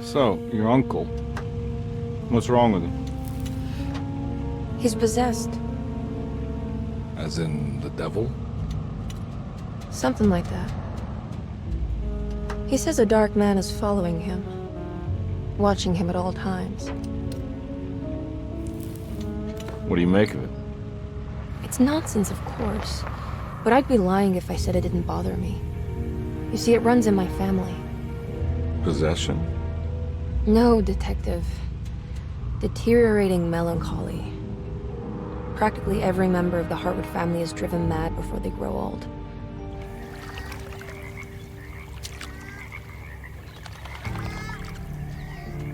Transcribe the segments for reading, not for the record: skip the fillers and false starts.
So, your uncle. What's wrong with him? He's possessed. As in the devil? Something like that. He says a dark man is following him, watching him at all times. What do you make of it? It's nonsense, of course, but I'd be lying if I said it didn't bother me. You see, it runs in my family. Possession? No, Detective. Deteriorating melancholy. Practically every member of the Hartwood family is driven mad before they grow old.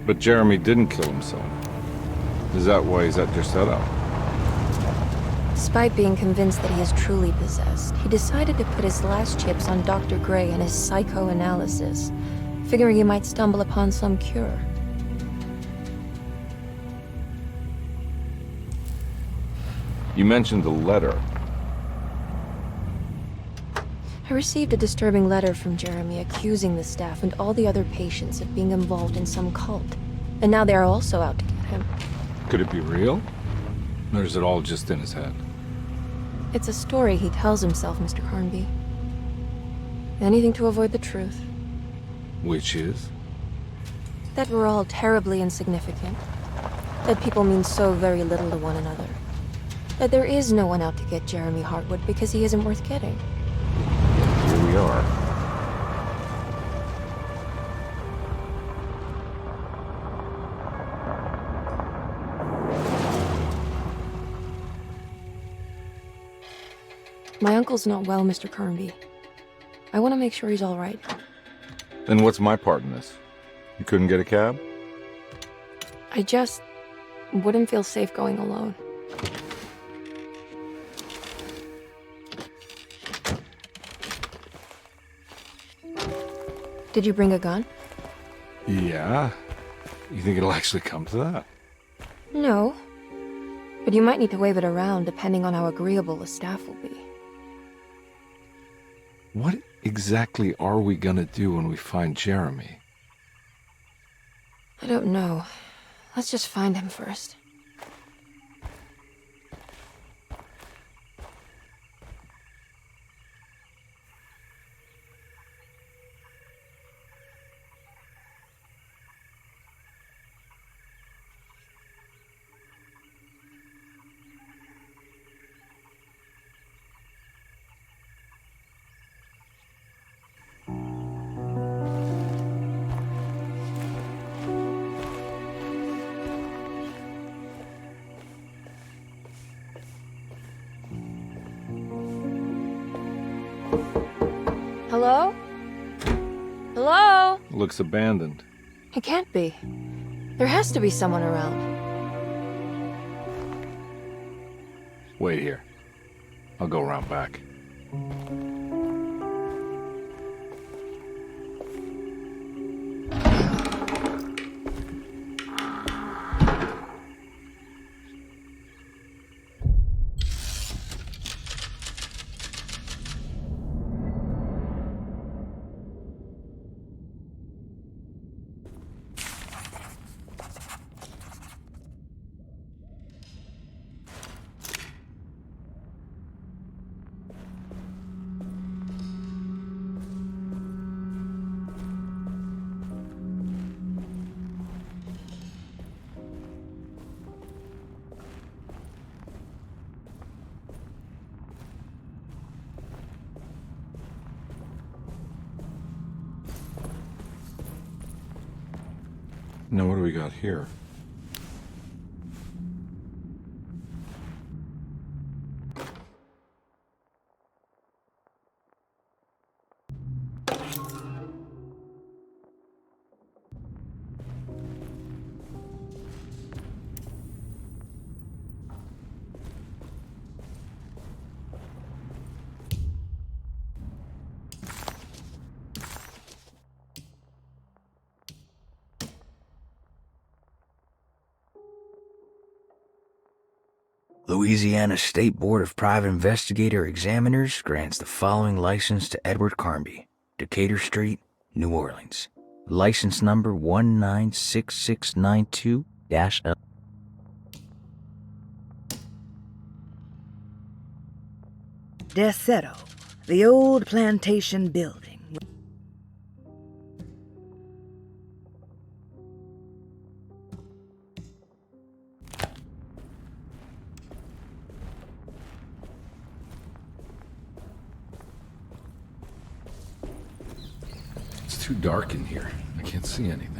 But Jeremy didn't kill himself. Is that why he's at your setup? Despite being convinced that he is truly possessed, he decided to put his last chips on Dr. Gray and his psychoanalysis, figuring he might stumble upon some cure. You mentioned the letter. I received a disturbing letter from Jeremy accusing the staff and all the other patients of being involved in some cult. And now they are also out to get him. Could it be real? Or is it all just in his head? It's a story he tells himself, Mr. Carnby. Anything to avoid the truth. Which is? That we're all terribly insignificant. That people mean so very little to one another. That there is no one out to get Jeremy Hartwood because he isn't worth getting. Here we are. My uncle's not well, Mr. Carnby. I want to make sure he's all right. Then what's my part in this? You couldn't get a cab? I just wouldn't feel safe going alone. Did you bring a gun? Yeah. You think it'll actually come to that? No. But you might need to wave it around depending on how agreeable the staff will be. What exactly are we gonna do when we find Jeremy? I don't know. Let's just find him first. Hello? Hello? Looks abandoned. It can't be. There has to be someone around. Wait here. I'll go around back. Now what do we got here? Louisiana State Board of Private Investigator Examiners grants the following license to Edward Carnby, Decatur Street, New Orleans. License number 196692-L. Desetto, the old plantation building. It's too dark in here. I can't see anything.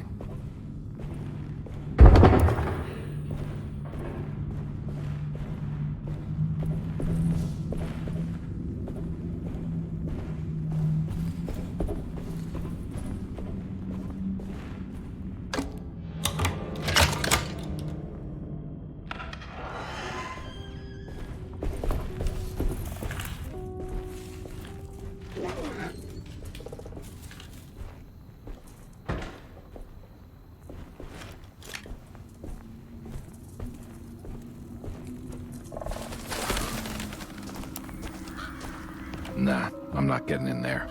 Nah, I'm not getting in there.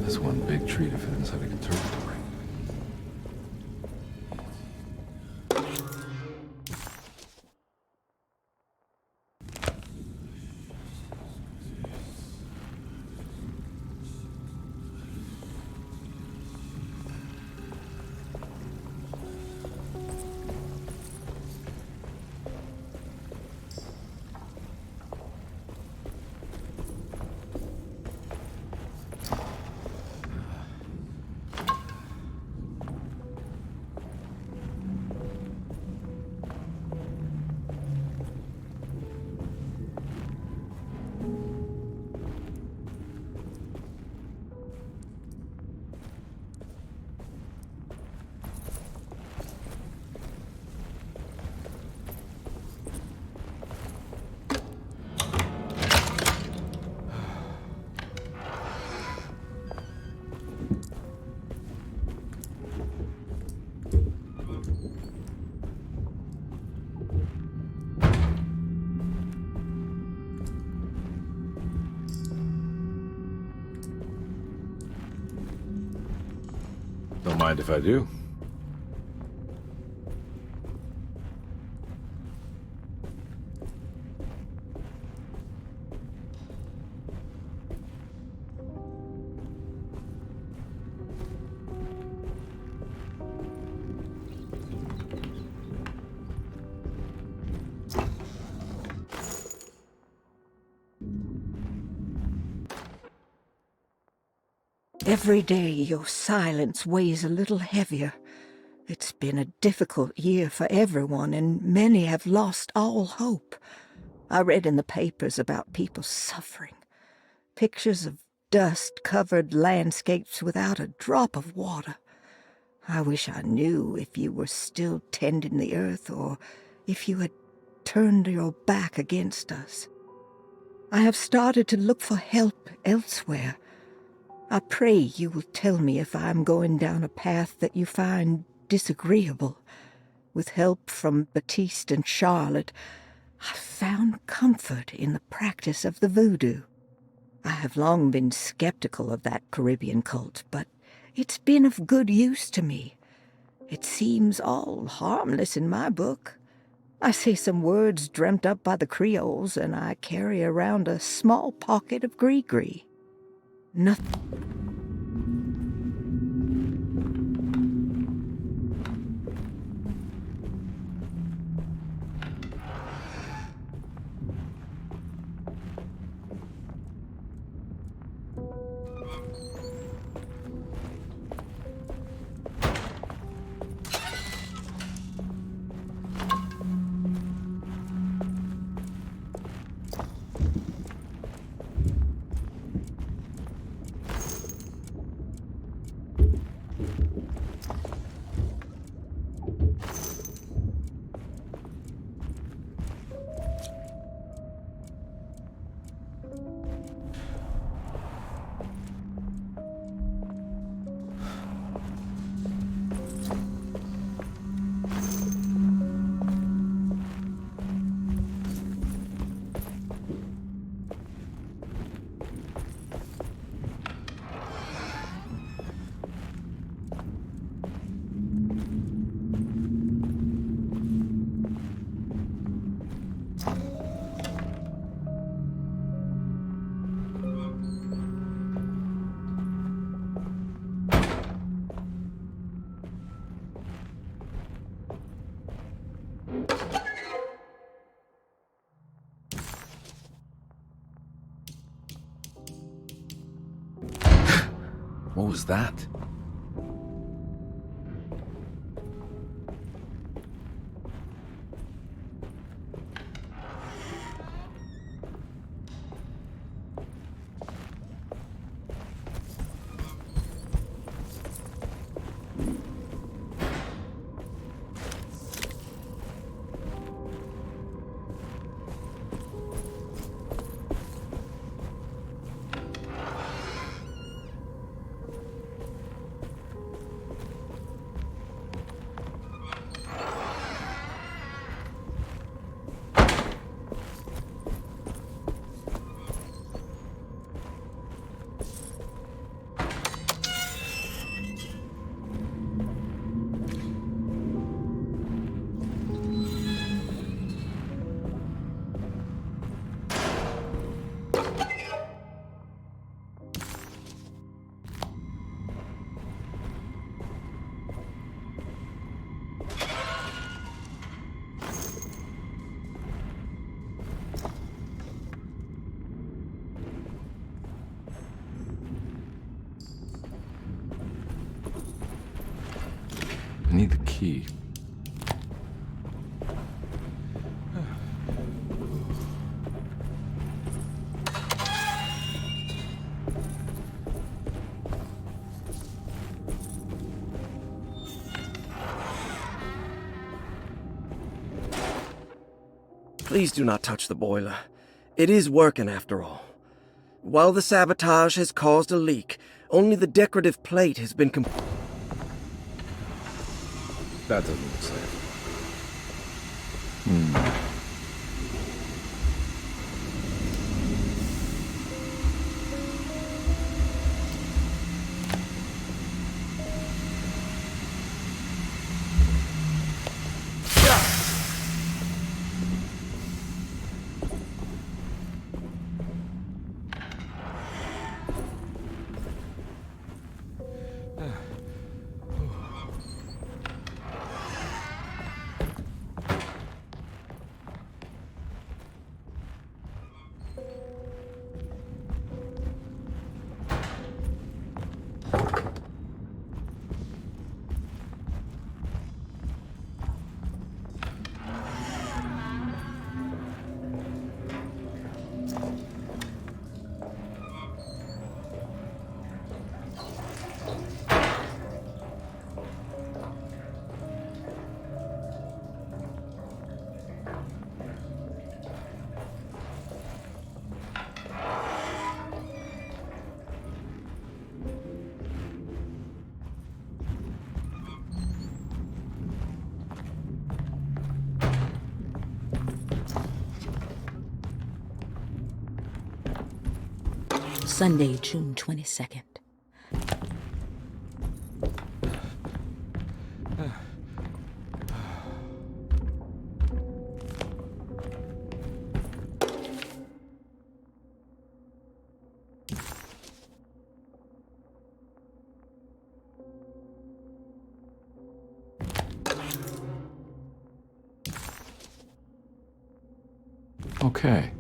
That's one big tree to fit inside a conservatory. Don't mind if I do. Every day your silence weighs a little heavier. It's been a difficult year for everyone, and many have lost all hope. I read in the papers about people suffering. Pictures of dust-covered landscapes without a drop of water. I wish I knew if you were still tending the earth or if you had turned your back against us. I have started to look for help elsewhere. I pray you will tell me if I am going down a path that you find disagreeable. With help from Baptiste and Charlotte, I found comfort in the practice of the voodoo. I have long been skeptical of that Caribbean cult, but It's been of good use to me. It seems all harmless in my book. I say some words dreamt up by the Creoles, and I carry around a small pocket of gree-gree. Nothing. What was that? I need the key. Please do not touch the boiler. It is working after all. While the sabotage has caused a leak, only the decorative plate has been That doesn't look safe. Sunday, June 22nd. Okay.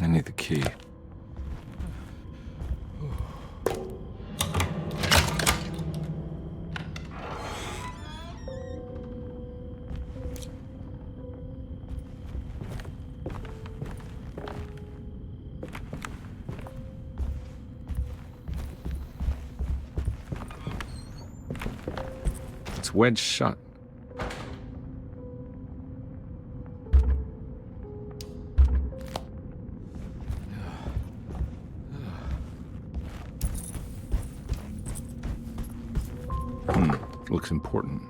I need the key. It's wedged shut. Looks important.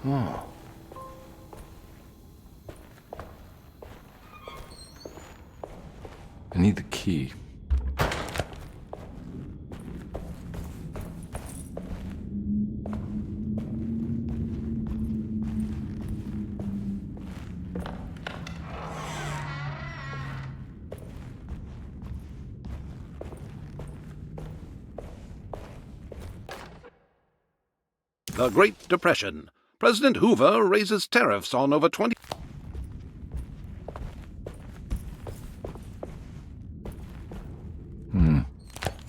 Oh. I need the key. The Great Depression. President Hoover raises tariffs on over 20...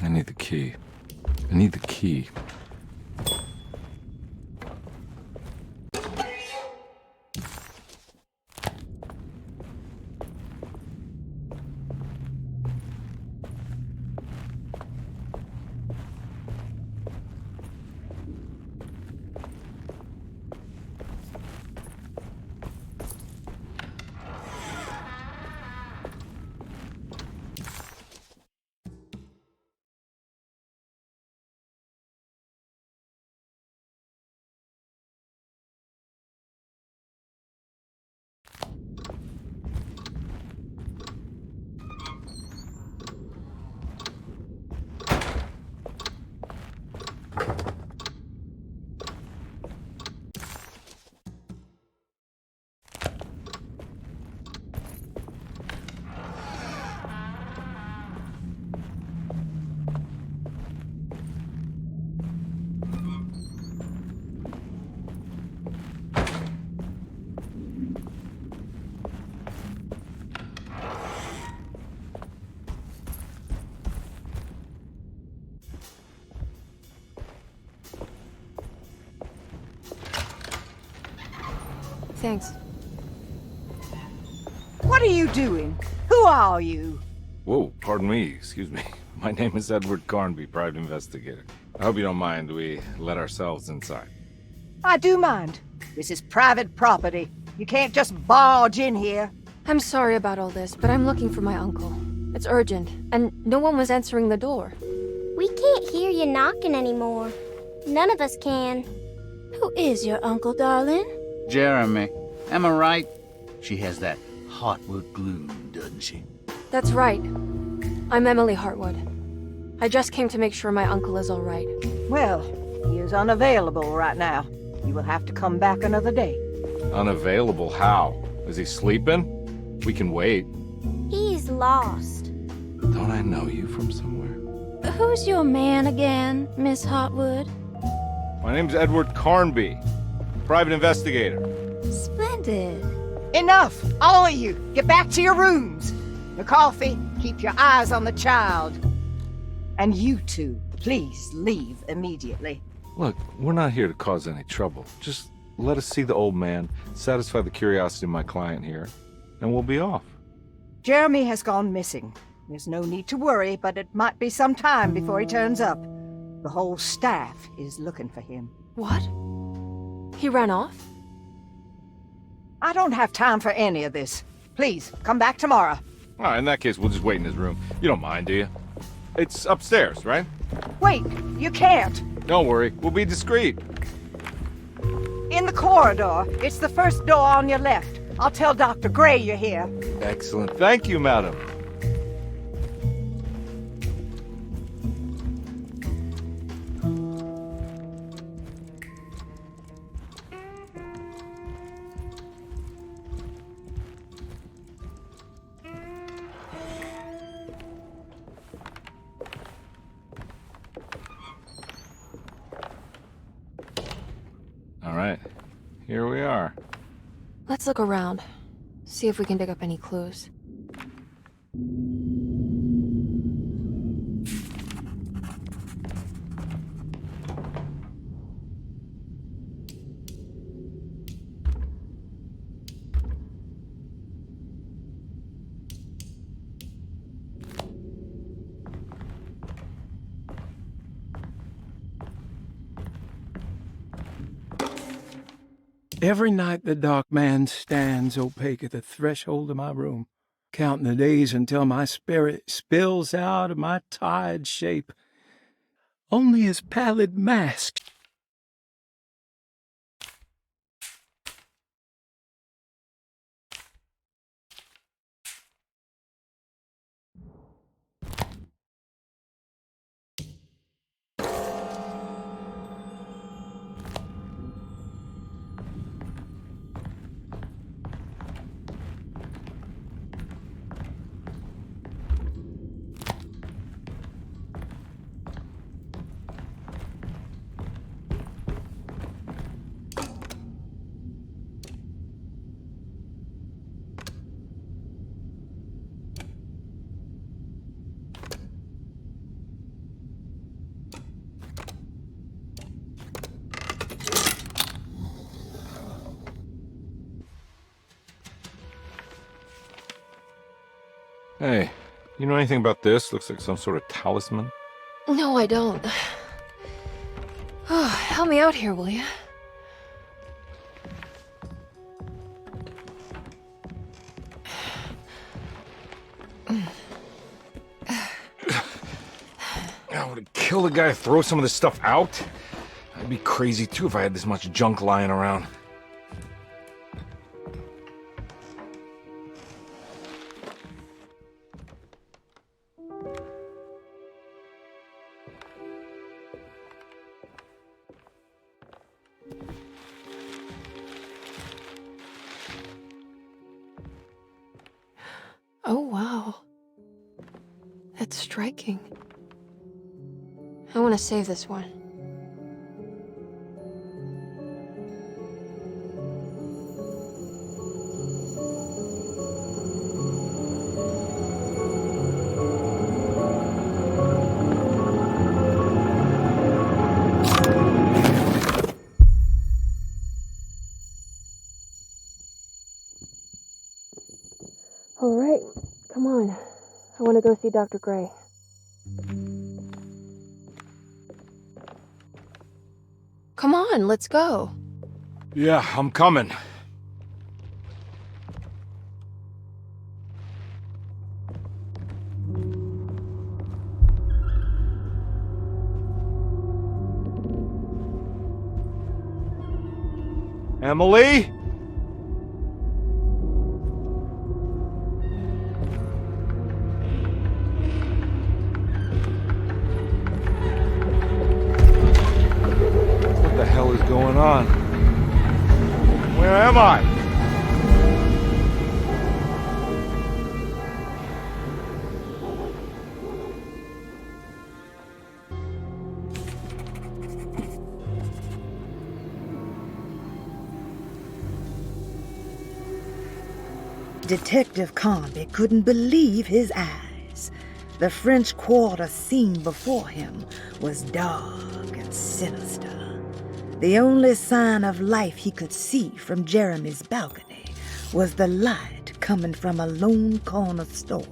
I need the key. I need the key. Thanks. What are you doing? Who are you? Whoa, pardon me, excuse me. My name is Edward Carnby, private investigator. I hope you don't mind we let ourselves inside. I do mind. This is private property. You can't just barge in here. I'm sorry about all this, but I'm looking for my uncle. It's urgent, and no one was answering the door. We can't hear you knocking anymore. None of us can. Who is your uncle, darling? Jeremy. Am I right? She has that Heartwood gloom, doesn't she? That's right. I'm Emily Hartwood. I just came to make sure my uncle is all right. Well, he is unavailable right now. You will have to come back another day. Unavailable how? Is he sleeping? We can wait. He's lost. Don't I know you from somewhere? Who's your man again, Miss Hartwood? My name's Edward Carnby, private investigator. Splendid. Enough! All of you! Get back to your rooms! McCarthy, keep your eyes on the child. And you two, please leave immediately. Look, we're not here to cause any trouble. Just let us see the old man, satisfy the curiosity of my client here, and we'll be off. Jeremy has gone missing. There's no need to worry, but it might be some time before he turns up. The whole staff is looking for him. What? He ran off? I don't have time for any of this. Please, come back tomorrow. All right, in that case, we'll just wait in his room. You don't mind, do you? It's upstairs, right? Wait, you can't. Don't worry, we'll be discreet. In the corridor. It's the first door on your left. I'll tell Dr. Gray you're here. Excellent. Thank you, madam. All right, here we are. Let's look around. See if we can dig up any clues. Every night the dark man stands opaque at the threshold of my room, counting the days until my spirit spills out of my tired shape. Only his pallid mask. Hey, you know anything about this? Looks like some sort of talisman. No, I don't. Oh, help me out here, will you? I would kill the guy to throw some of this stuff out. I'd be crazy too if I had this much junk lying around. Oh, wow. That's striking. I want to save this one. All right, come on. I want to go see Dr. Gray. Come on, let's go. Yeah, I'm coming. Emily? What the hell is going on? Where am I? Detective Carnby couldn't believe his eyes. The French Quarter scene before him was dark and sinister. The only sign of life he could see from Jeremy's balcony was the light coming from a lone corner store.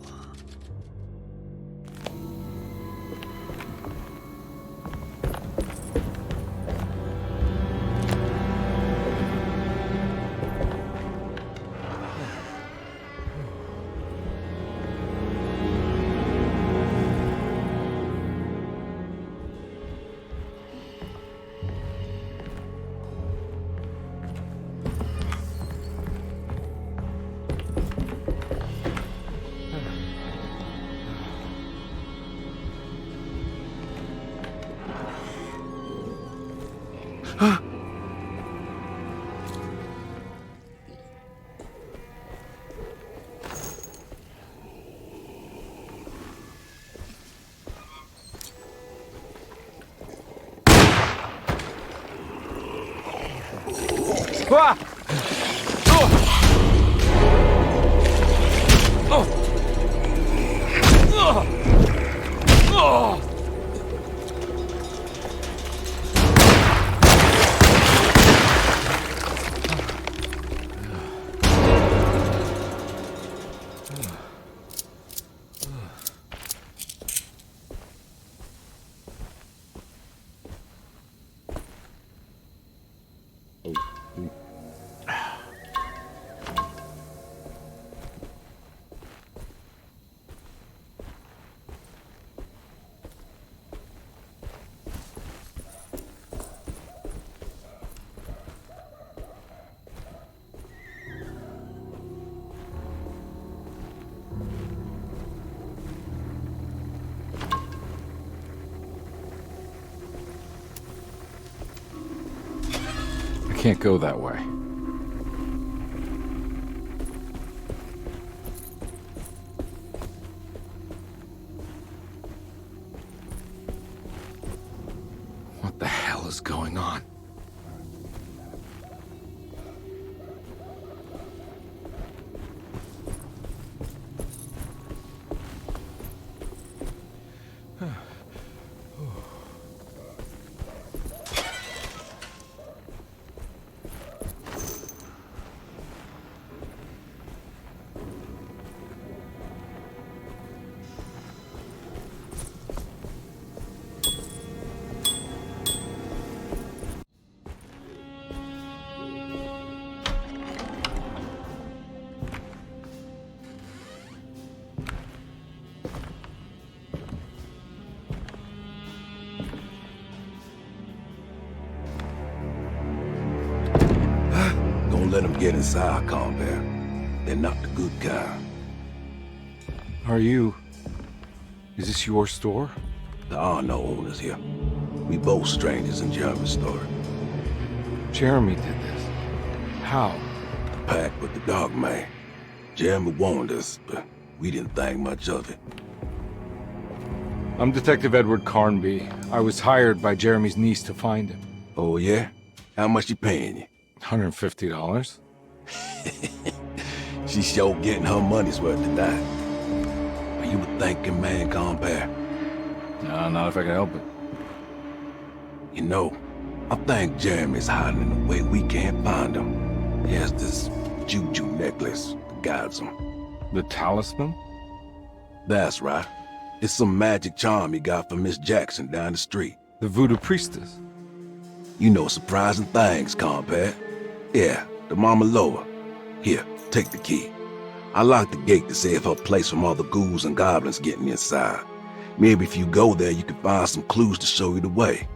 Ah! I can't go that way. What the hell is going on? Don't let them get inside, combat. They're not the good kind. Are you... Is this your store? There are no owners here. We both strangers in Jeremy's store. Jeremy did this. How? The pact with the dog man. Jeremy warned us, but we didn't think much of it. I'm Detective Edward Carnby. I was hired by Jeremy's niece to find him. Oh, yeah? How much she paying you? $150. She's sure getting her money's worth tonight. Are you a thinking man, compare? No, not if I can help it. You know, I think Jeremy's hiding in a way we can't find him. He has this juju necklace that guides him. The talisman? That's right. It's some magic charm he got from Miss Jackson down the street. The voodoo priestess? You know surprising things, compadre. Yeah, the Mama Loa. Here, take the key. I locked the gate to save her place from all the ghouls and goblins getting inside. Maybe if you go there, you can find some clues to show you the way.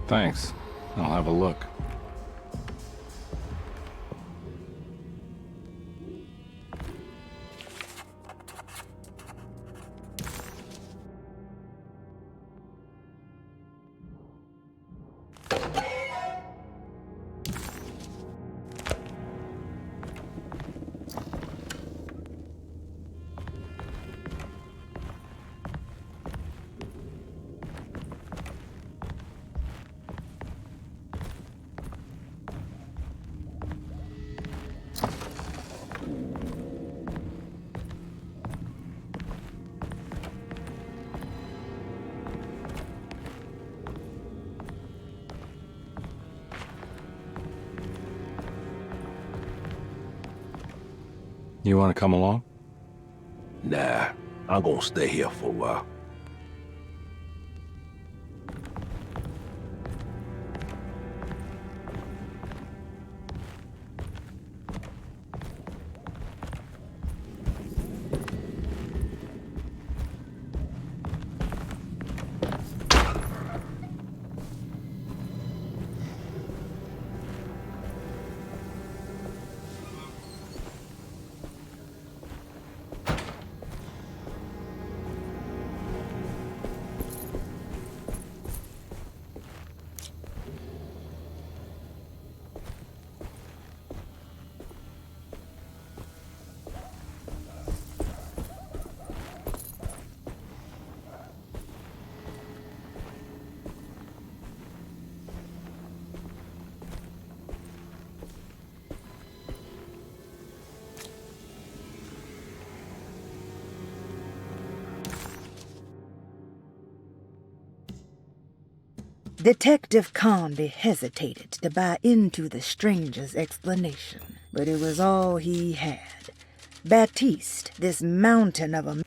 Thanks. I'll have a look. You want to come along? Nah, I'm gonna stay here for a while. Detective Carnby hesitated to buy into the stranger's explanation, but it was all he had. Baptiste, this mountain of a...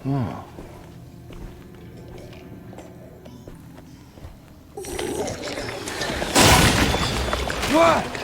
Oh. What?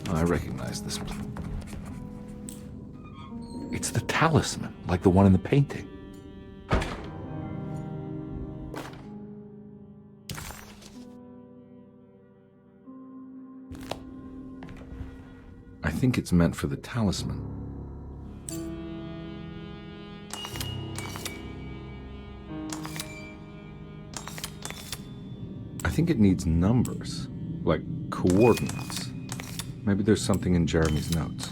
I recognize this. It's the talisman, like the one in the painting. I think it's meant for the talisman. think it needs numbers, like coordinates. Maybe there's something in Jeremy's notes.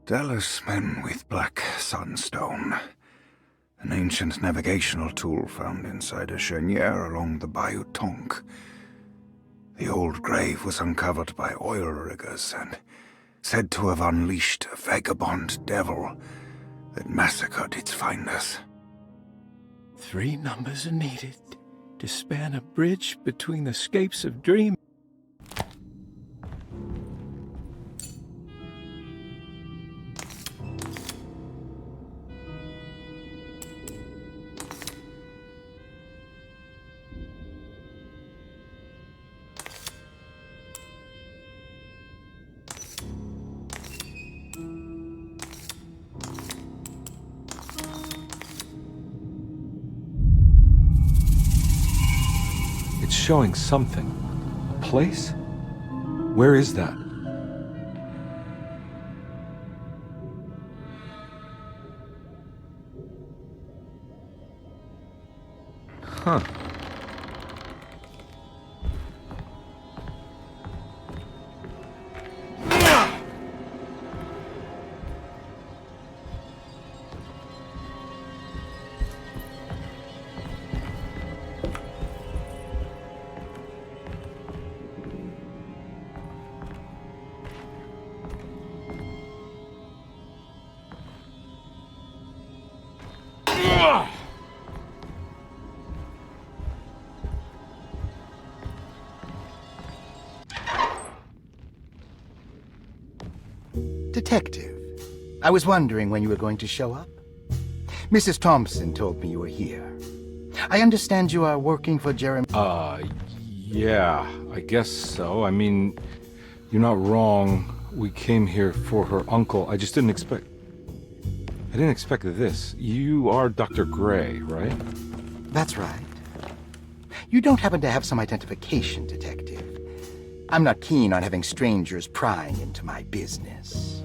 Dallas men with black sunstone. An ancient navigational tool found inside a cheniere along the Bayou Tonk. The old grave was uncovered by oil riggers and said to have unleashed a vagabond devil that massacred its finders. 3 numbers are needed to span a bridge between the scapes of dream. It's showing something. A place? Where is that? Huh. Detective, I was wondering when you were going to show up. Mrs. Thompson told me you were here. I understand you are working for Jeremy. Yeah, I guess so. I mean, you're not wrong. We came here for her uncle. I just didn't expect... I didn't expect this. You are Dr. Gray, right? That's right. You don't happen to have some identification, Detective. I'm not keen on having strangers prying into my business.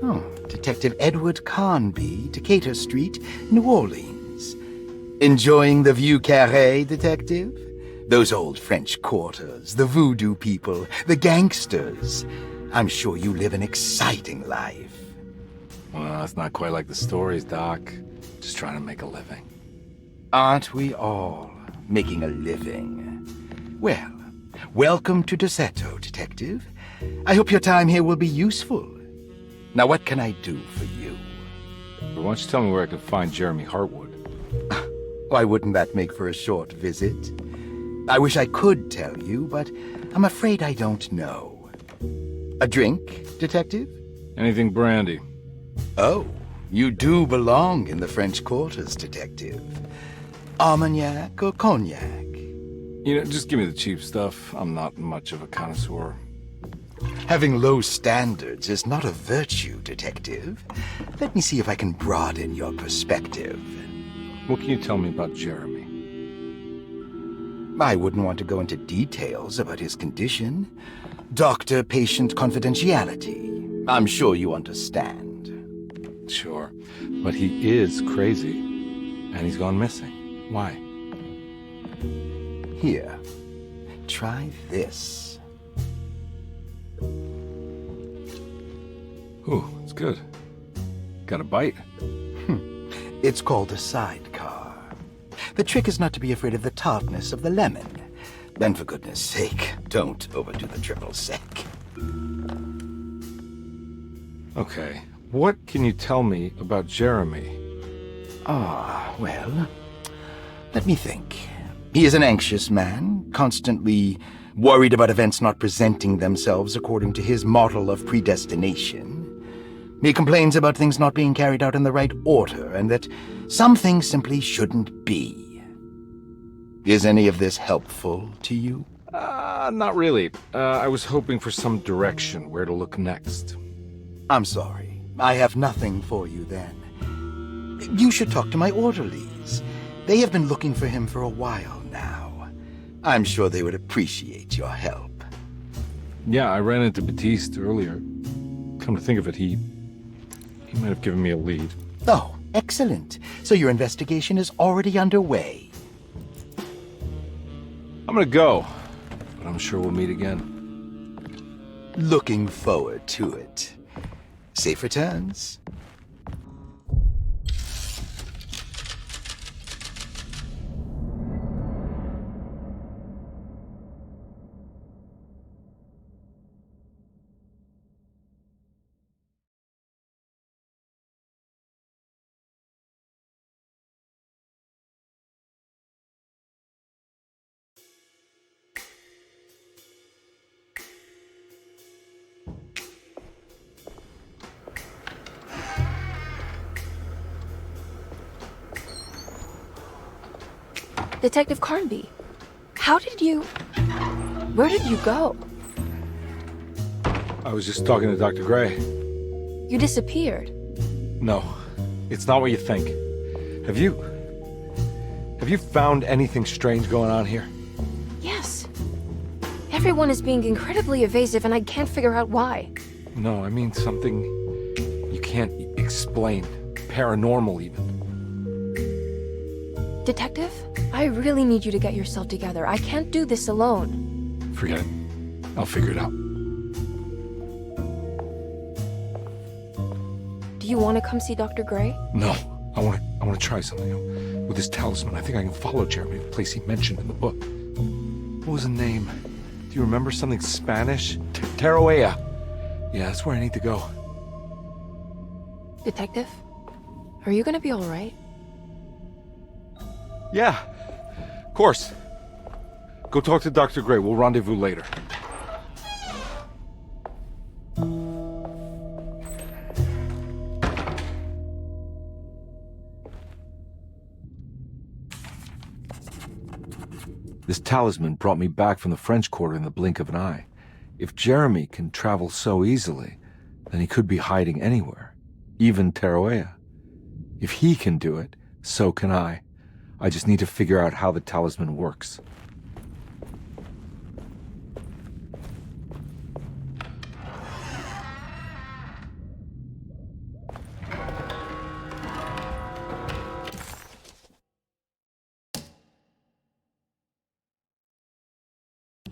Oh, Detective Edward Carnby, Decatur Street, New Orleans. Enjoying the Vieux Carré, Detective? Those old French quarters, the voodoo people, the gangsters. I'm sure you live an exciting life. Well, it's not quite like the stories, Doc. Just trying to make a living. Aren't we all making a living? Well, welcome to Deseto, Detective. I hope your time here will be useful. Now, what can I do for you? Why don't you tell me where I can find Jeremy Hartwood? Why wouldn't that make for a short visit? I wish I could tell you, but I'm afraid I don't know. A drink, Detective? Anything brandy. Oh, you do belong in the French quarters, Detective. Armagnac or cognac? You know, just give me the cheap stuff. I'm not much of a connoisseur. Having low standards is not a virtue, Detective. Let me see if I can broaden your perspective. What can you tell me about Jeremy? I wouldn't want to go into details about his condition. Doctor-patient confidentiality. I'm sure you understand. Sure, but he is crazy, and he's gone missing. Why? Here, try this. Ooh, it's good. Got a bite? It's called a sidecar. The trick is not to be afraid of the tartness of the lemon. And for goodness sake, don't overdo the triple sec. Okay, what can you tell me about Jeremy? Well, let me think. He is an anxious man, constantly worried about events not presenting themselves according to his model of predestination. He complains about things not being carried out in the right order, and that some things simply shouldn't be. Is any of this helpful to you? Not really. I was hoping for some direction where to look next. I'm sorry. I have nothing for you then. You should talk to my orderlies. They have been looking for him for a while now. I'm sure they would appreciate your help. Yeah, I ran into Batiste earlier. Come to think of it, he might have given me a lead. Oh, excellent. So your investigation is already underway. I'm gonna go, but I'm sure we'll meet again. Looking forward to it. Safe returns. Detective Carnby, where did you go? I was just talking to Dr. Gray. You disappeared. No, it's not what you think. Have you found anything strange going on here? Yes. Everyone is being incredibly evasive and I can't figure out why. No, I mean something you can't explain. Paranormal, even. Detective, I really need you to get yourself together. I can't do this alone. Forget it. I'll figure it out. Do you want to come see Dr. Gray? No, I want to try something. With this talisman, I think I can follow Jeremy to the place he mentioned in the book. What was the name? Do you remember something Spanish? Tarawea. Yeah, that's where I need to go. Detective, are you gonna be all right? Yeah, of course. Go talk to Dr. Gray. We'll rendezvous later. This talisman brought me back from the French Quarter in the blink of an eye. If Jeremy can travel so easily, then he could be hiding anywhere, even Tarawea. If he can do it, so can I. I just need to figure out how the talisman works.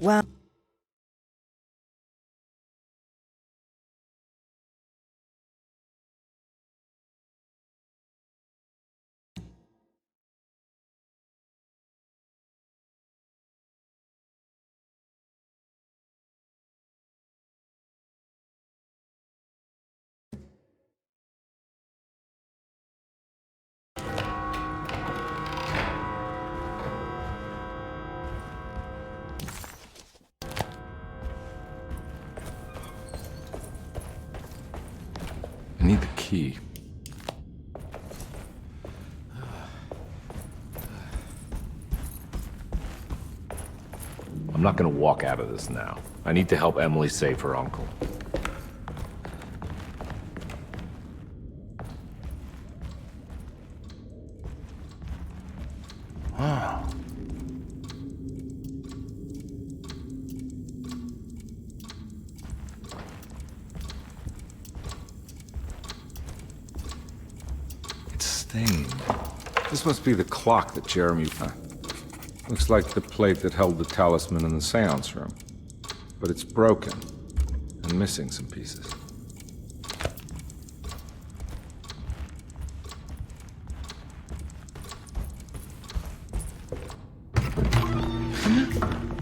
Well... I need the key. I'm not gonna walk out of this now. I need to help Emily save her uncle. Wow. It's stained. This must be the clock that Jeremy found. Looks like the plate that held the talisman in the seance room. But it's broken and missing some pieces.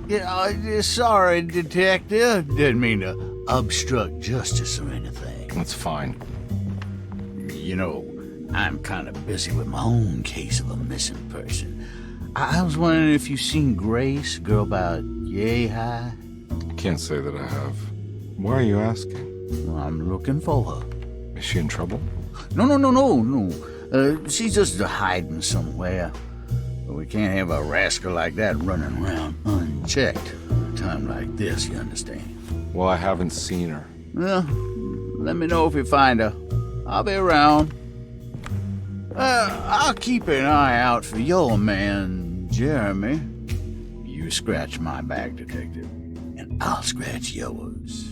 Yeah, sorry, Detective. Didn't mean to obstruct justice or anything. That's fine. You know, I'm kind of busy with my own case of a missing person. I was wondering if you've seen Grace, a girl about yay high? Can't say that I have. Why are you asking? Well, I'm looking for her. Is she in trouble? No. She's just hiding somewhere. But we can't have a rascal like that running around unchecked. A time like this, you understand? Well, I haven't seen her. Well, let me know if you find her. I'll be around. I'll keep an eye out for your man, Jeremy. You scratch my back, Detective, and I'll scratch yours.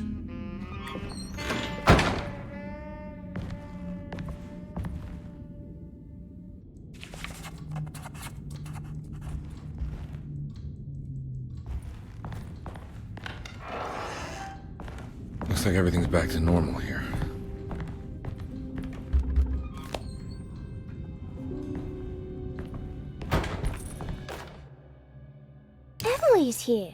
Looks like everything's back to normal here. Emily's here.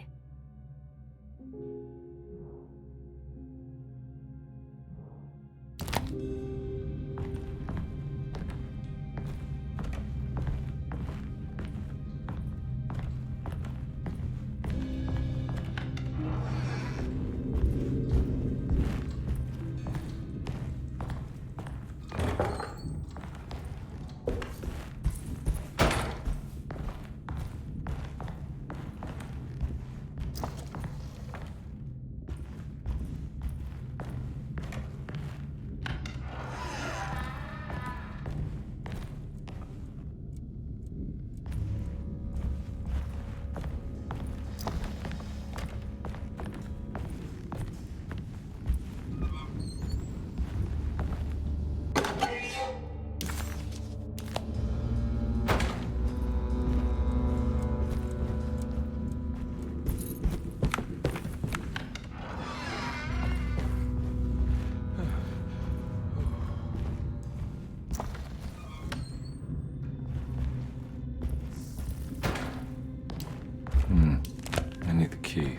I need the key.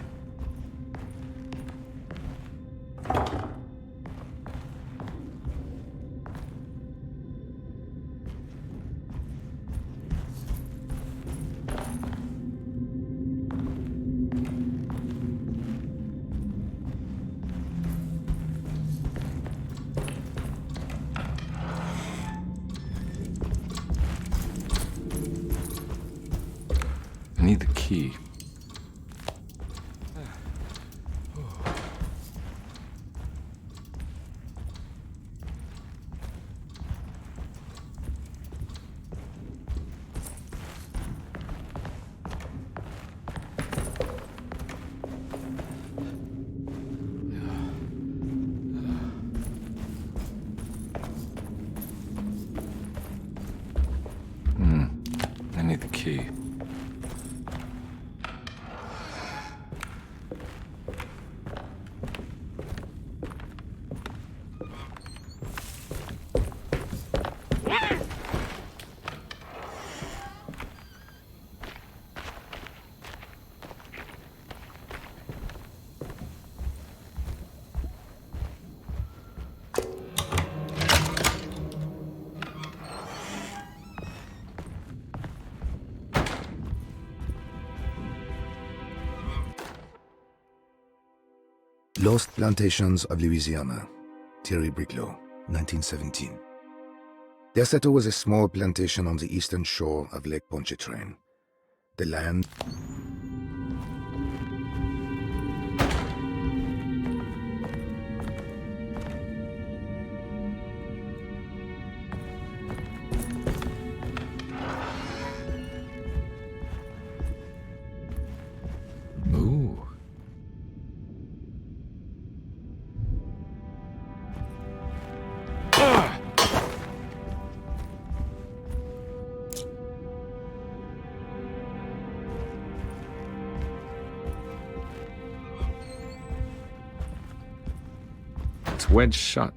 I need the key. I need the key. Lost Plantations of Louisiana, Thierry Briclot, 1917. Deseto was a small plantation on the eastern shore of Lake Pontchartrain. The land... Ooh. It's wedged shut.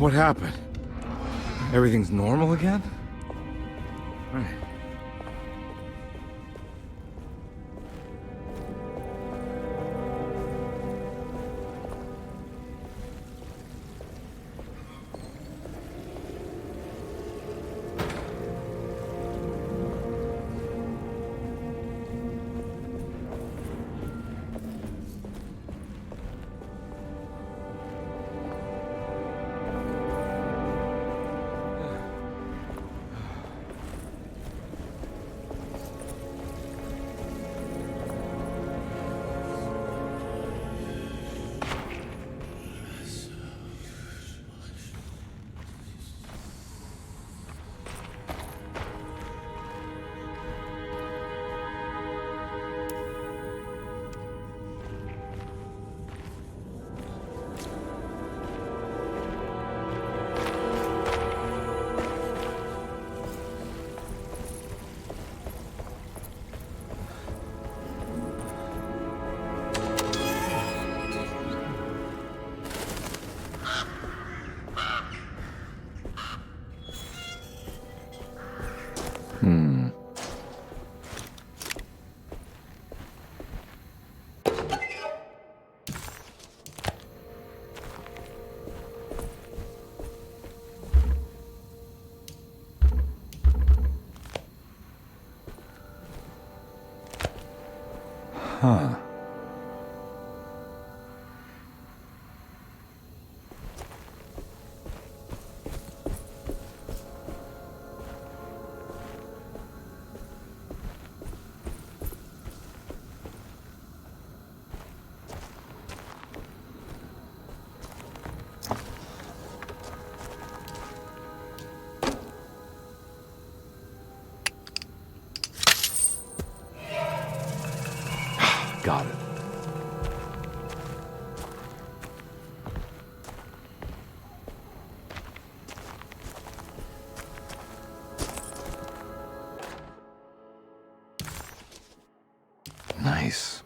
What happened? Everything's normal again? Right. Huh. Got it. Nice.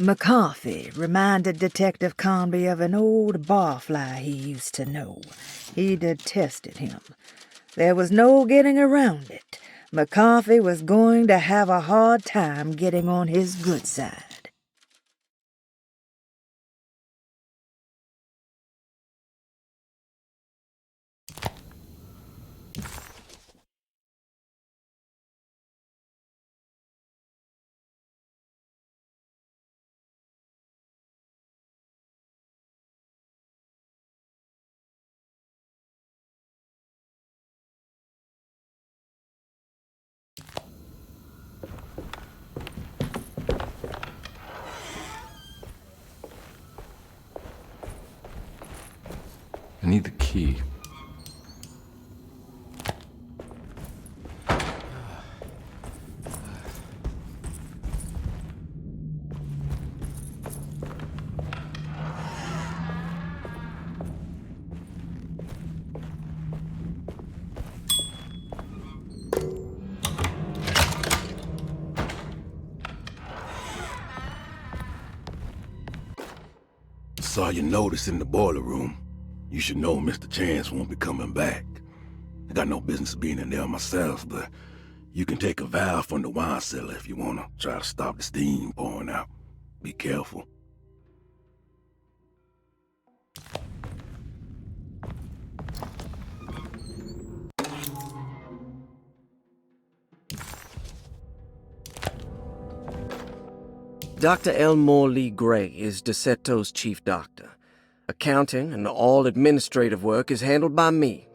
McCarthy reminded Detective Conby of an old barfly he used to know. He detested him. There was no getting around it. McCarthy was going to have a hard time getting on his good side. key. Saw your notice in the boiler room. You should know Mr. Chance won't be coming back. I got no business being in there myself, but you can take a valve from the wine cellar if you want to try to stop the steam pouring out. Be careful. Dr. Elmore Lee Gray is DeSeto's chief doctor. Accounting and all administrative work is handled by me.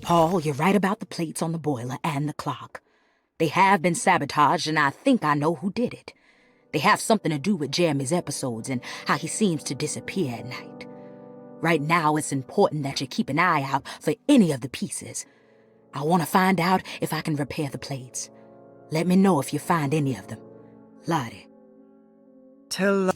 Paul, you're right about the plates on the boiler and the clock. They have been sabotaged, and I think I know who did it. They have something to do with Jeremy's episodes and how he seems to disappear at night. Right now, it's important that you keep an eye out for any of the pieces. I want to find out if I can repair the plates. Let me know if you find any of them. Lottie. Tell...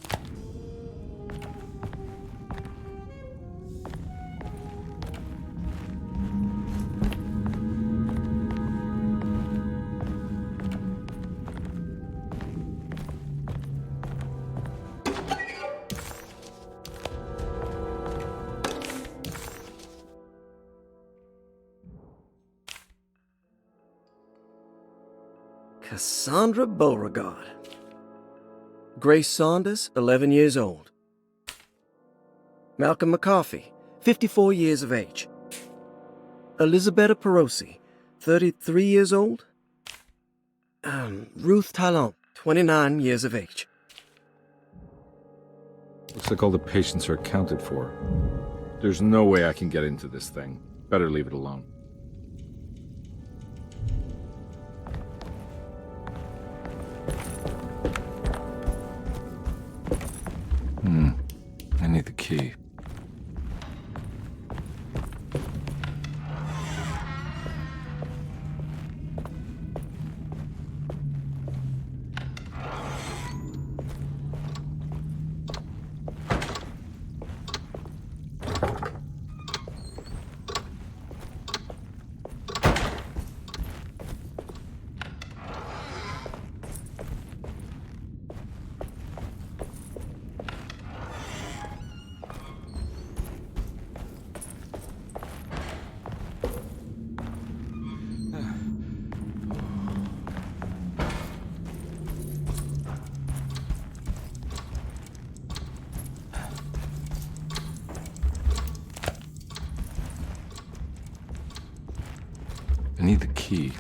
Cassandra Beauregard. Grace Saunders, 11 years old. Malcolm McCarthy, 54 years of age. Elizabetta Perosi, 33 years old. Ruth Talon, 29 years of age. Looks like all the patients are accounted for. There's no way I can get into this thing. Better leave it alone. I need the key. I need the key.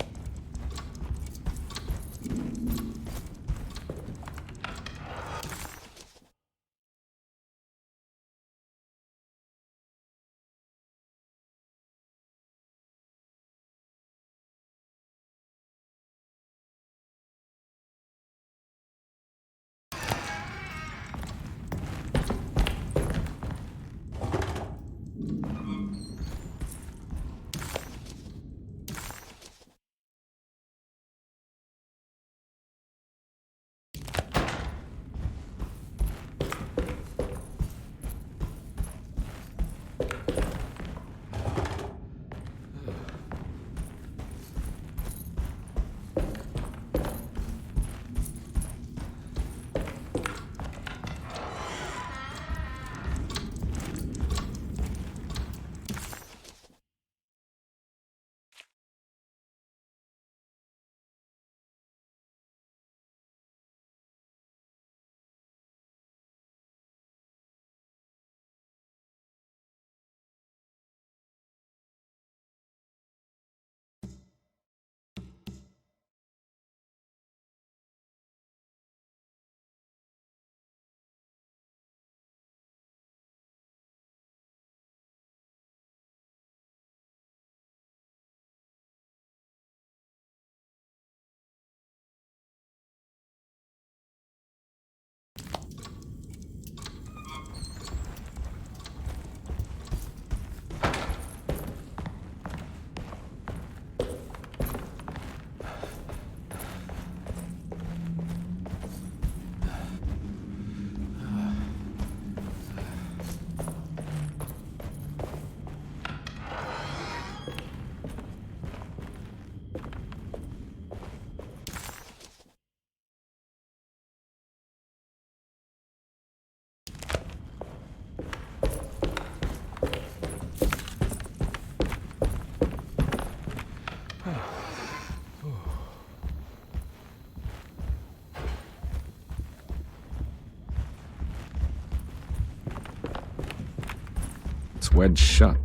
It's wedged shut.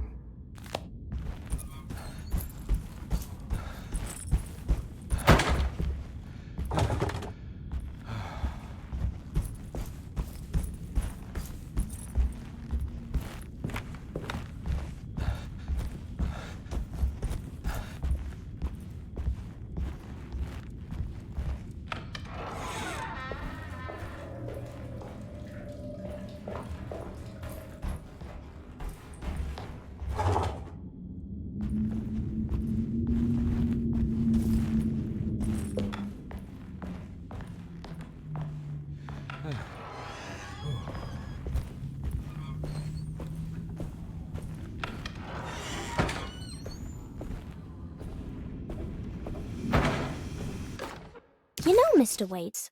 You know, Mr. Waits,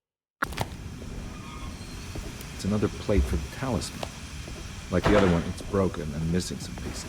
It's another plate for the talisman. Like the other one, it's broken and missing some pieces.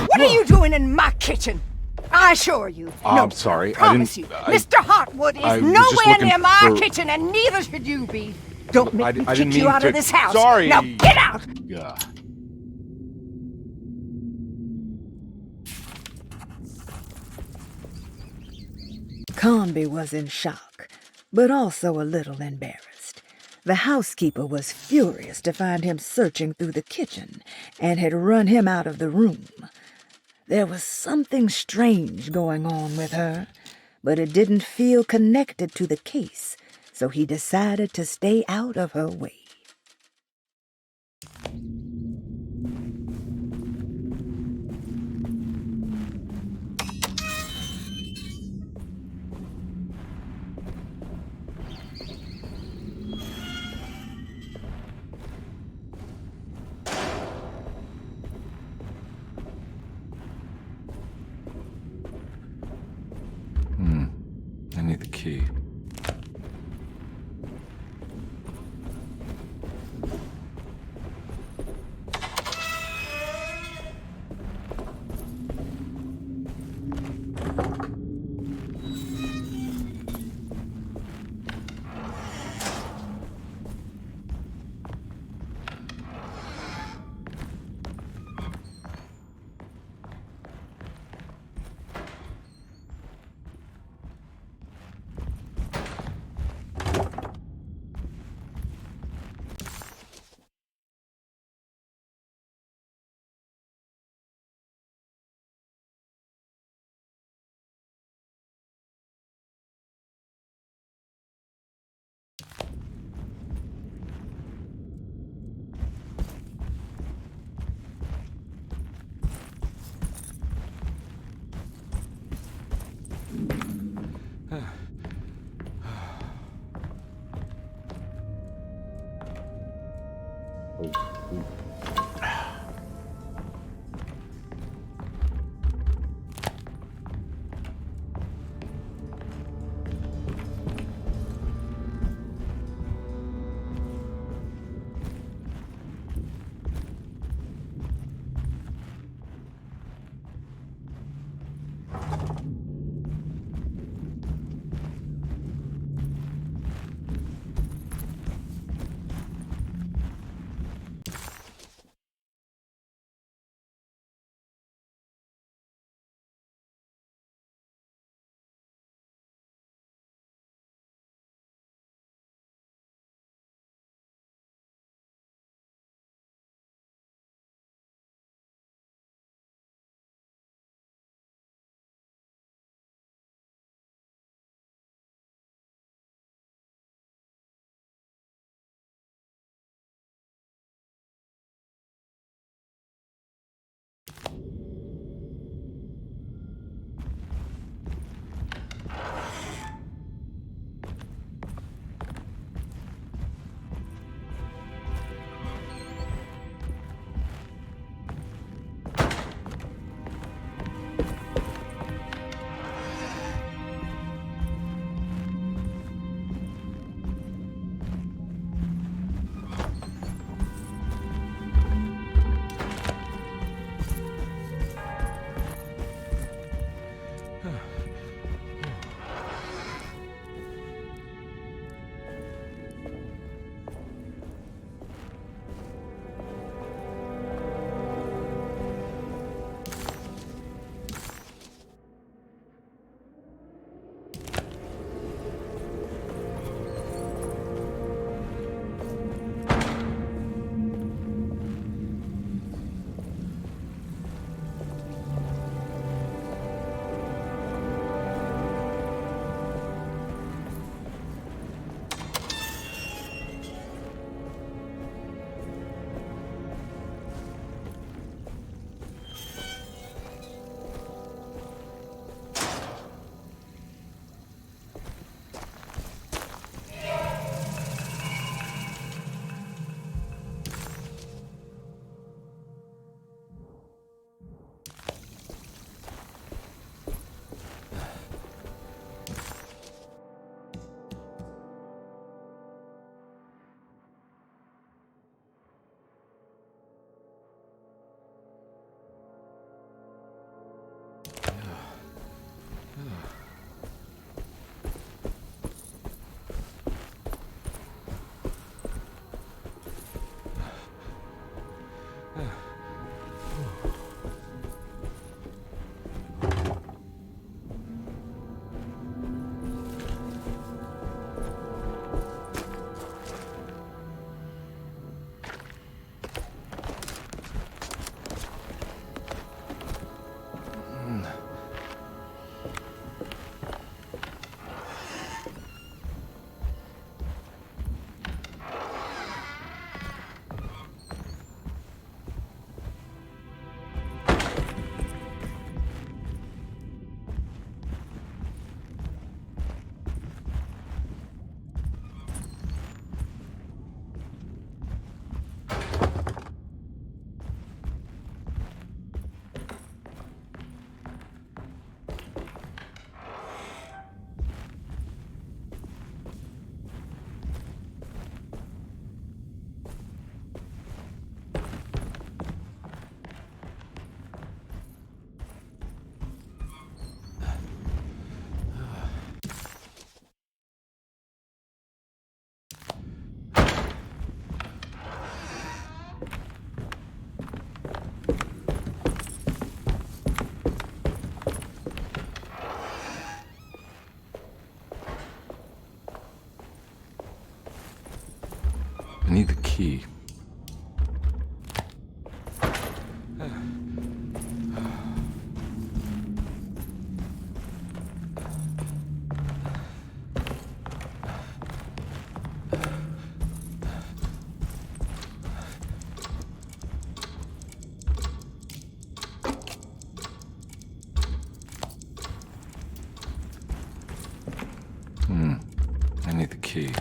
What are you doing in my kitchen? I assure you. I'm sorry. Promise you. Mr. Hotwood is I was just nowhere looking near my for- kitchen, and neither should you be. Don't make me I didn't kick you mean out to. of this house. Sorry. Now get out! Yeah. Conby was in shock, but also a little embarrassed. The housekeeper was furious to find him searching through the kitchen and had run him out of the room. There was something strange going on with her, but it didn't feel connected to the case, so he decided to stay out of her way. I need the key. need the key. I need the key.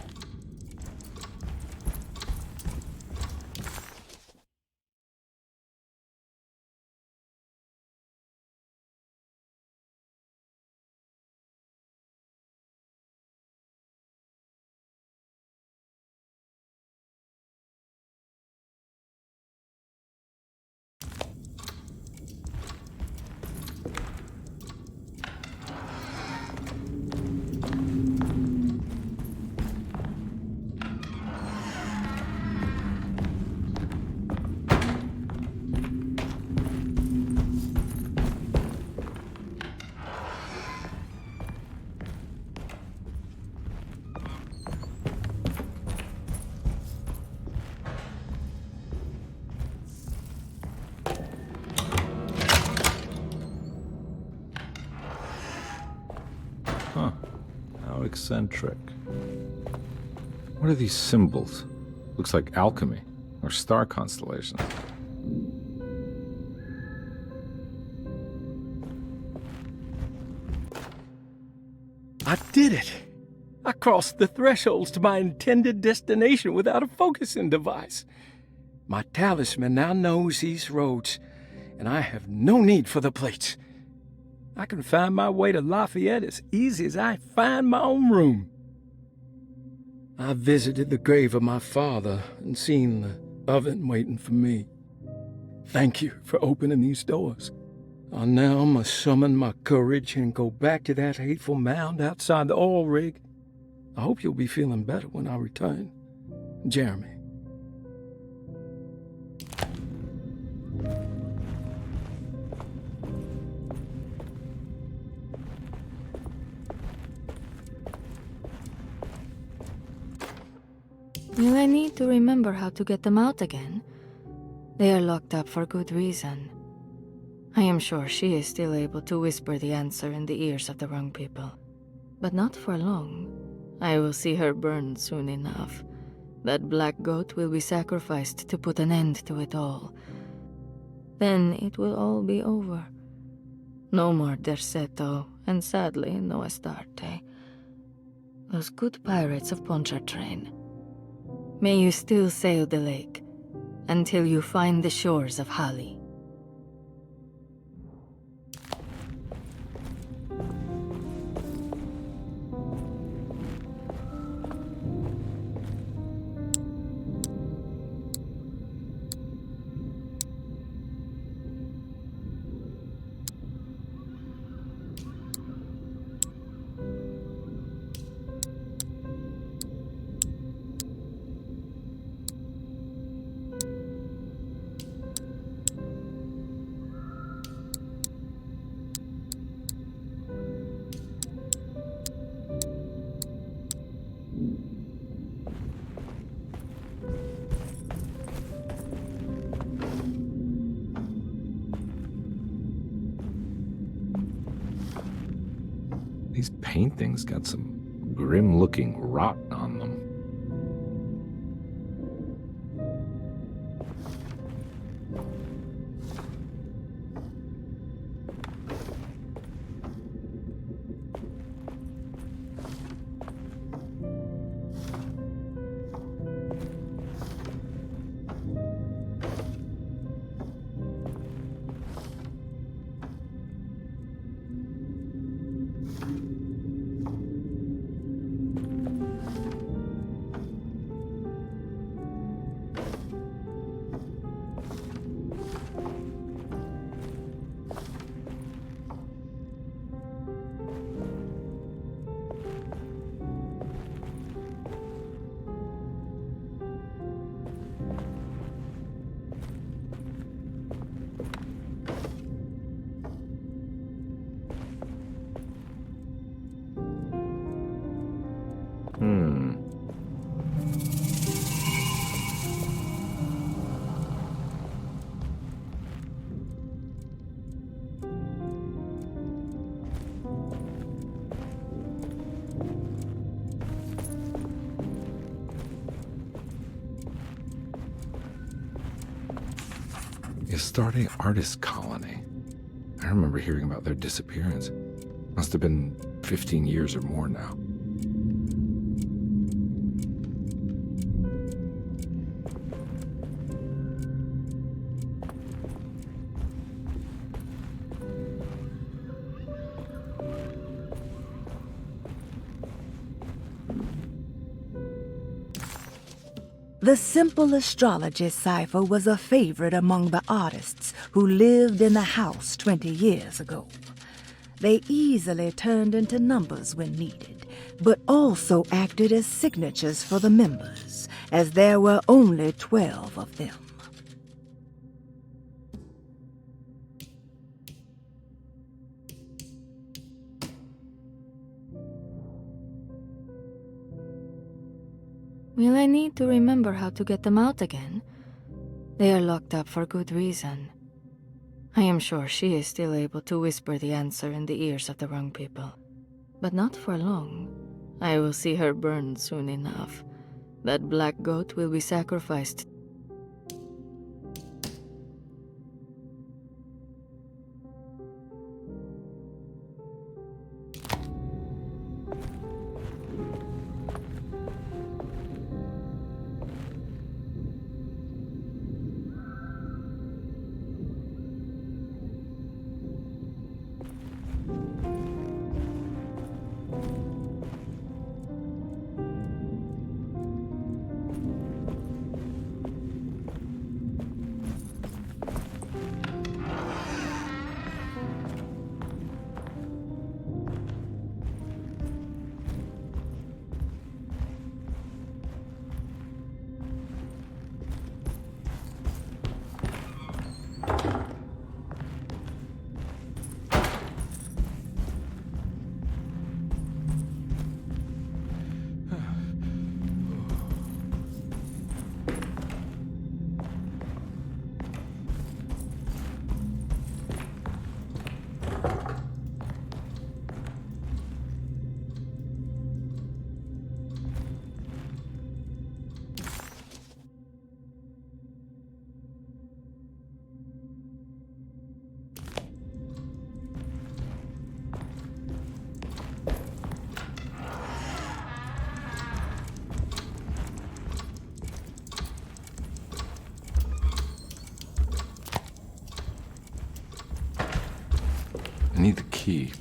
Huh. How eccentric. What are these symbols? Looks like alchemy or star constellations. I did it! I crossed the thresholds to my intended destination without a focusing device. My talisman now knows these roads, and I have no need for the plates. I can find my way to Lafayette as easy as I find my own room. I visited the grave of my father and seen the oven waiting for me. Thank you for opening these doors. I now must summon my courage and go back to that hateful mound outside the oil rig. I hope you'll be feeling better when I return. Jeremy. Will I need to remember how to get them out again? They are locked up for good reason. I am sure she is still able to whisper the answer in the ears of the wrong people. But not for long. I will see her burned soon enough. That black goat will be sacrificed to put an end to it all. Then it will all be over. No more Derceto, and sadly, no Astarte. Those good pirates of Pontchartrain. May you still sail the lake, until you find the shores of Hali. These paintings got some grim-looking rot on them. The Astarte artist colony. I remember hearing about their disappearance. Must have been 15 years or more now. The simple astrology cipher was a favorite among the artists who lived in the house 20 years ago. They easily turned into numbers when needed, but also acted as signatures for the members, as there were only 12 of them. Will I need to remember how to get them out again? They are locked up for good reason. I am sure she is still able to whisper the answer in the ears of the wrong people. But not for long. I will see her burned soon enough. That black goat will be sacrificed. I need the key.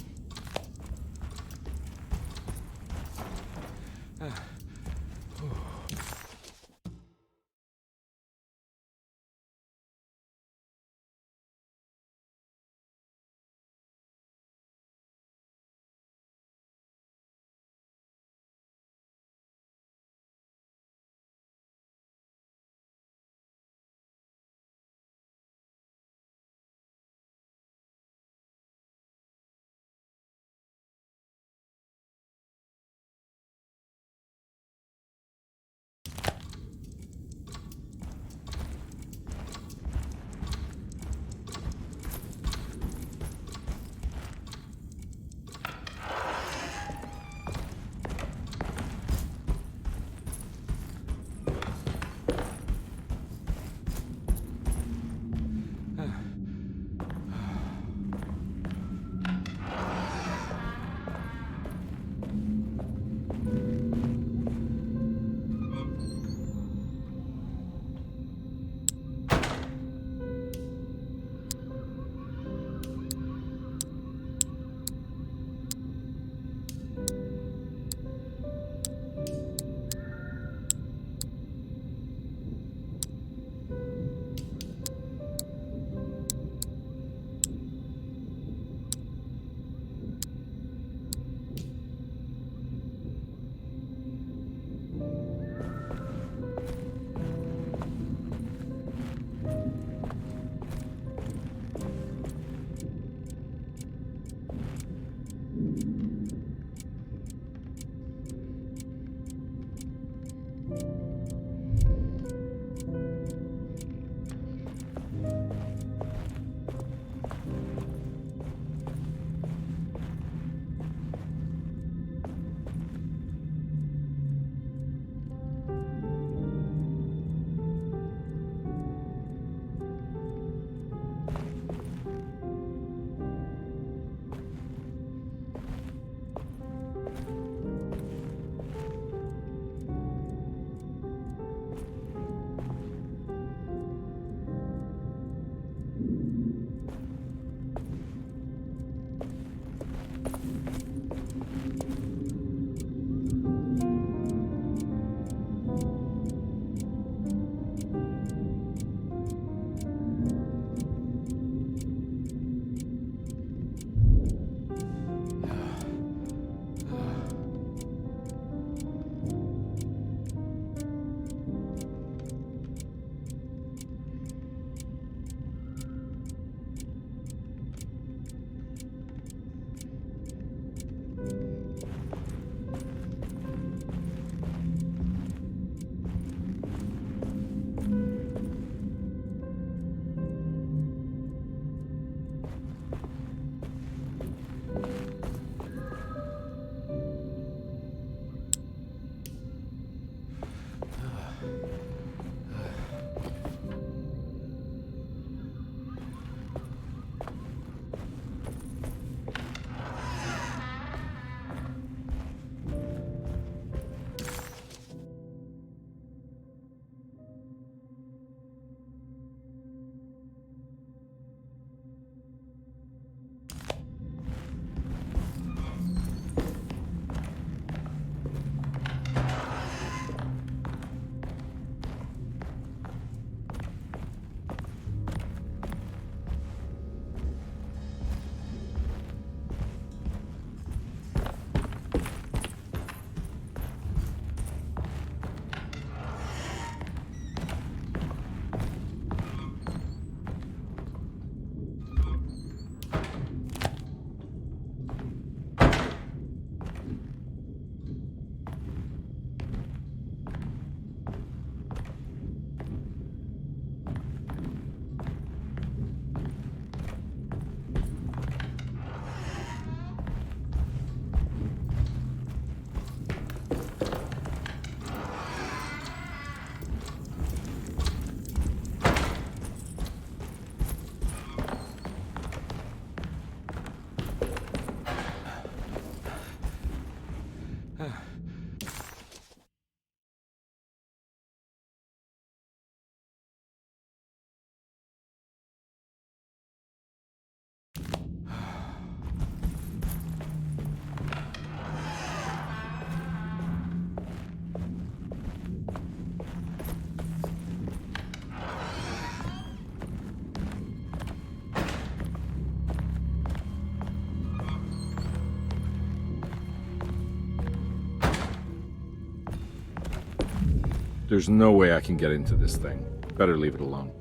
There's no way I can get into this thing. Better leave it alone.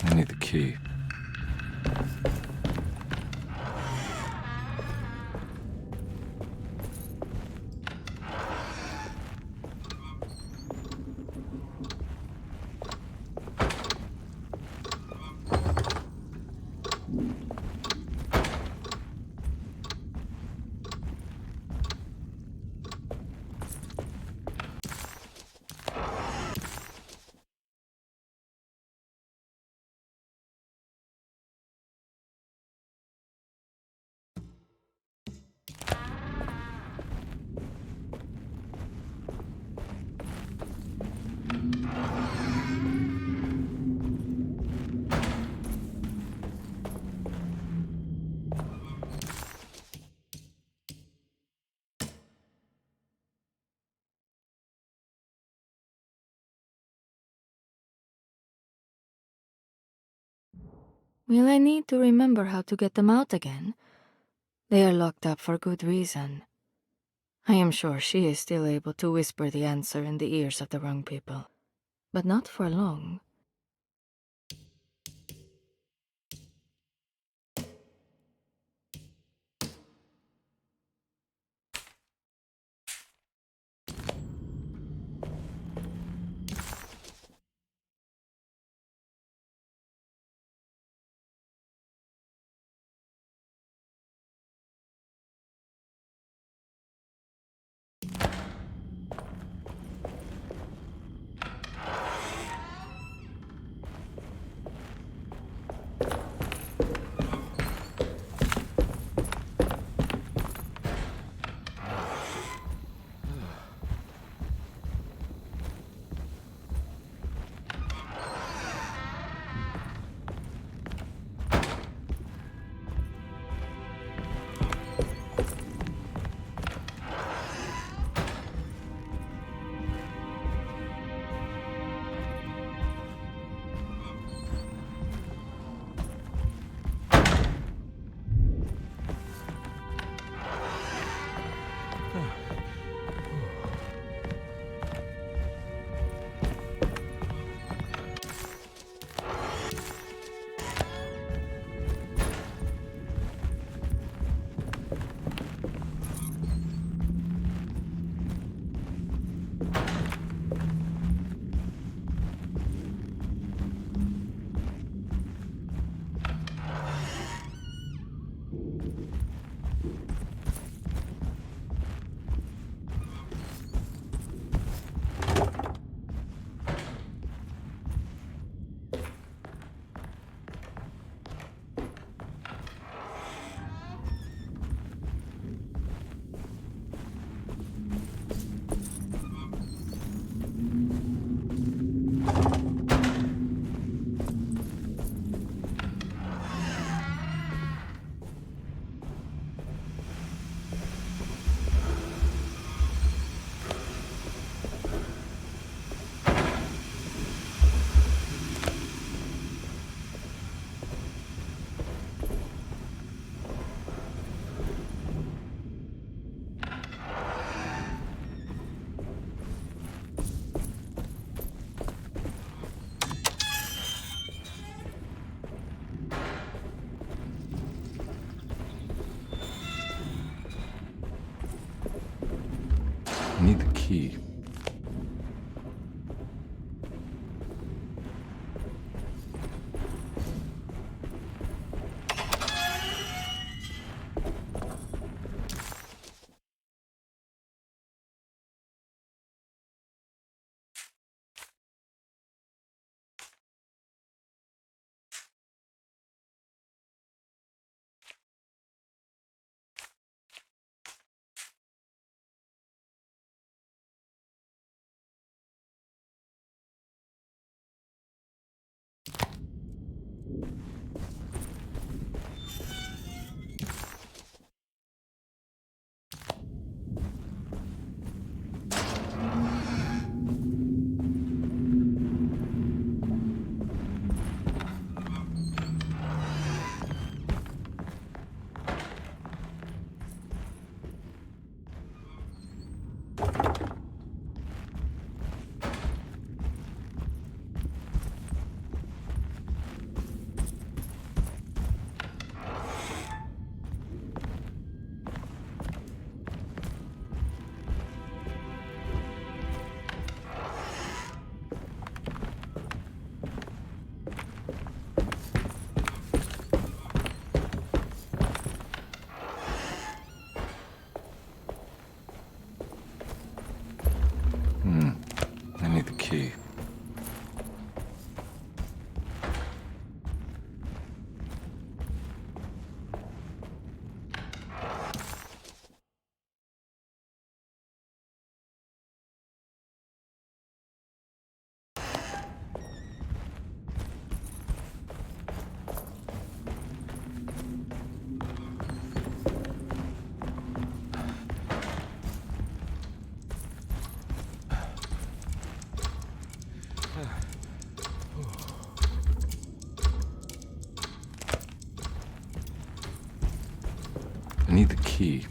I need the key. Will I need to remember how to get them out again? They are locked up for good reason. I am sure she is still able to whisper the answer in the ears of the wrong people. But not for long. I need the key. I need the key.